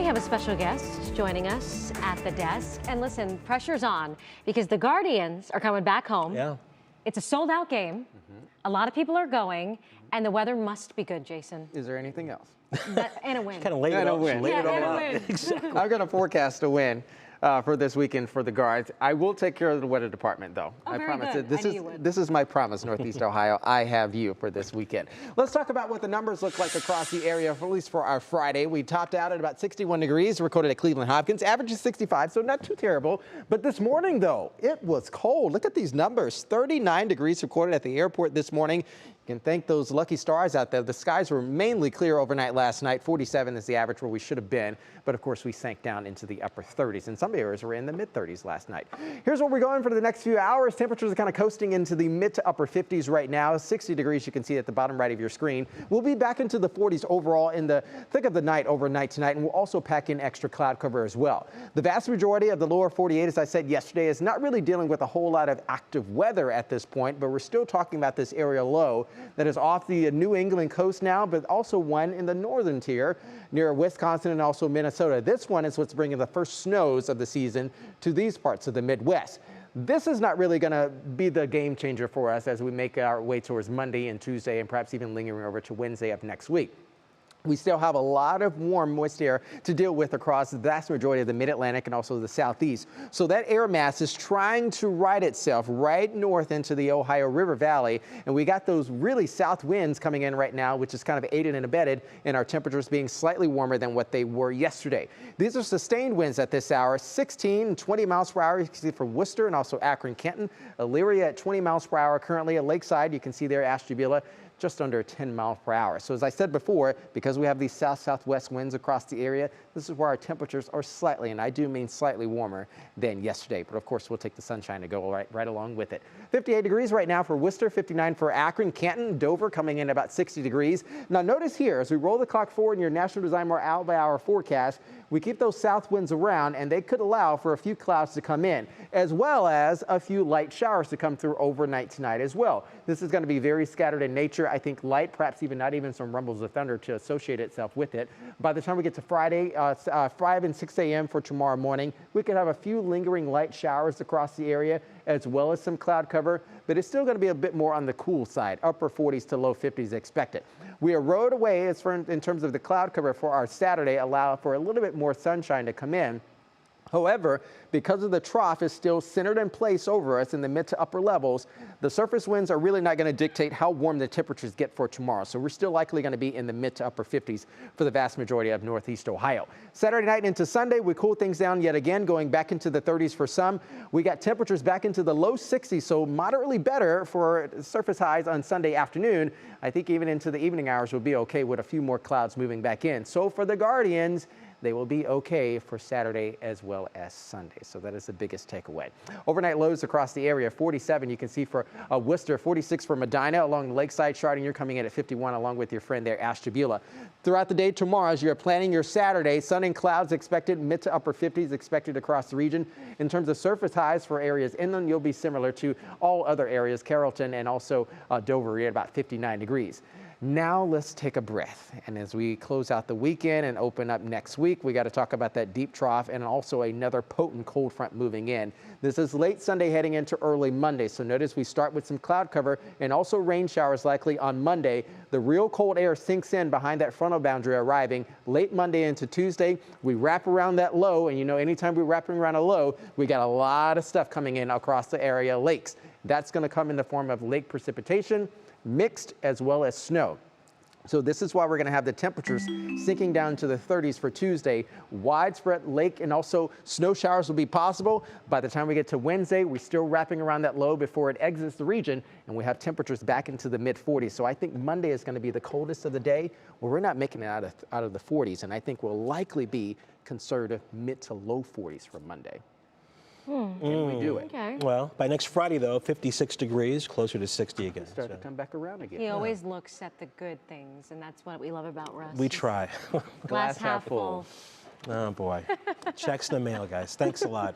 have a special guest joining us at the desk. And listen, pressure's on because the Guardians are coming back home. Yeah. It's a sold-out game. A lot of people are going, and the weather must be good, Jason. Is there anything else? And a win. Kind of laid it all, win. laid it all and a out. win. Exactly. I'm going to forecast a win for this weekend for the Guards. I will take care of the weather department, though. Oh, I very promise. good. I knew you would. This is my promise, Northeast Ohio. I have you for this weekend. Let's talk about what the numbers look like across the area, at least for our Friday. We topped out at about 61 degrees, recorded at Cleveland Hopkins. Average is 65, so not too terrible. But this morning, though, it was cold. Look at these numbers. 39 degrees recorded at the airport this morning. You can thank those lucky stars out there. The skies were mainly clear overnight last night. 47 is the average where we should have been. But of course, we sank down into the upper 30s. And some areas were in the mid 30s last night. Here's what we're going for the next few hours. Temperatures are kind of coasting into the mid to upper 50s right now. 60 degrees you can see at the bottom right of your screen. We'll be back into the 40s overall in the thick of the night overnight tonight. And we'll also pack in extra cloud cover as well. The vast majority of the lower 48, as I said yesterday, is not really dealing with a whole lot of active weather at this point. But we're still talking about this area low that is off the New England coast now, but also one in the northern tier near Wisconsin and also Minnesota. This one is what's bringing the first snows of the season to these parts of the Midwest. This is not really going to be the game changer for us as we make our way towards Monday and Tuesday and perhaps even lingering over to Wednesday of next week. We still have a lot of warm, moist air to deal with across the vast majority of the mid-Atlantic and also the southeast. So that air mass is trying to ride itself right north into the Ohio River Valley. And we got those really south winds coming in right now, which is kind of aided and abetted in our temperatures being slightly warmer than what they were yesterday. These are sustained winds at this hour, 16 and 20 miles per hour. You can see for Worcester and also Akron, Kenton. Elyria at 20 miles per hour currently at Lakeside. You can see there Ashtabula just under 10 miles per hour. So as I said before, because we have these south-southwest winds across the area, this is where our temperatures are slightly, and I do mean slightly warmer than yesterday. But of course, we'll take the sunshine to go right along with it. 58 degrees right now for Worcester, 59 for Akron, Canton, Dover coming in about 60 degrees. Now notice here, as we roll the clock forward in your National Design hour-by-hour forecast, we keep those south winds around, and they could allow for a few clouds to come in, as well as a few light showers to come through overnight tonight as well. This is going to be very scattered in nature. I think light, perhaps even not even some rumbles of thunder to associate itself with it. By the time we get to Friday, 5 and 6 a.m. for tomorrow morning, we could have a few lingering light showers across the area, as well as some cloud cover, but it's still going to be a bit more on the cool side, upper 40s to low 50s expected. We erode away in terms of the cloud cover for our Saturday, allow for a little bit more sunshine to come in. However, because of the trough is still centered in place over us in the mid to upper levels, the surface winds are really not going to dictate how warm the temperatures get for tomorrow. So we're still likely going to be in the mid to upper 50s for the vast majority of Northeast Ohio. Saturday night into Sunday, we cool things down yet again, going back into the 30s for some. We got temperatures back into the low 60s, so moderately better for surface highs on Sunday afternoon. I think even into the evening hours will be okay with a few more clouds moving back in. So for the Guardians, they will be okay for Saturday as well as Sunday. So that is the biggest takeaway. Overnight lows across the area, 47 you can see for Worcester, 46 for Medina. Along the lakeside, Chardon, you're coming in at 51 along with your friend there, Ashtabula. Throughout the day tomorrow, as you're planning your Saturday, sun and clouds expected, mid to upper 50s expected across the region. In terms of surface highs for areas inland, you'll be similar to all other areas, Carrollton and also Dover at about 59 degrees. Now let's take a breath. And as we close out the weekend and open up next week, we got to talk about that deep trough and also another potent cold front moving in. This is late Sunday heading into early Monday. So notice we start with some cloud cover and also rain showers likely on Monday. The real cold air sinks in behind that frontal boundary arriving late Monday into Tuesday. We wrap around that low, and you know, anytime we're wrapping around a low, we got a lot of stuff coming in across the area lakes. That's going to come in the form of lake precipitation, mixed as well as snow. So this is why we're going to have the temperatures sinking down to the 30s for Tuesday. Widespread lake and also snow showers will be possible. By the time we get to Wednesday, we're still wrapping around that low before it exits the region, and we have temperatures back into the mid 40s. So I think Monday is going to be the coldest of the day, where we're not making it out of the 40s, and I think we'll likely be conservative mid to low 40s for Monday. Can we do it? Okay. Well, by next Friday, though, 56 degrees, closer to 60 again. Start to come back around again. He always looks at the good things, and that's what we love about Russ. We try. Glass half full. Oh, boy. Checks in the mail, guys. Thanks a lot.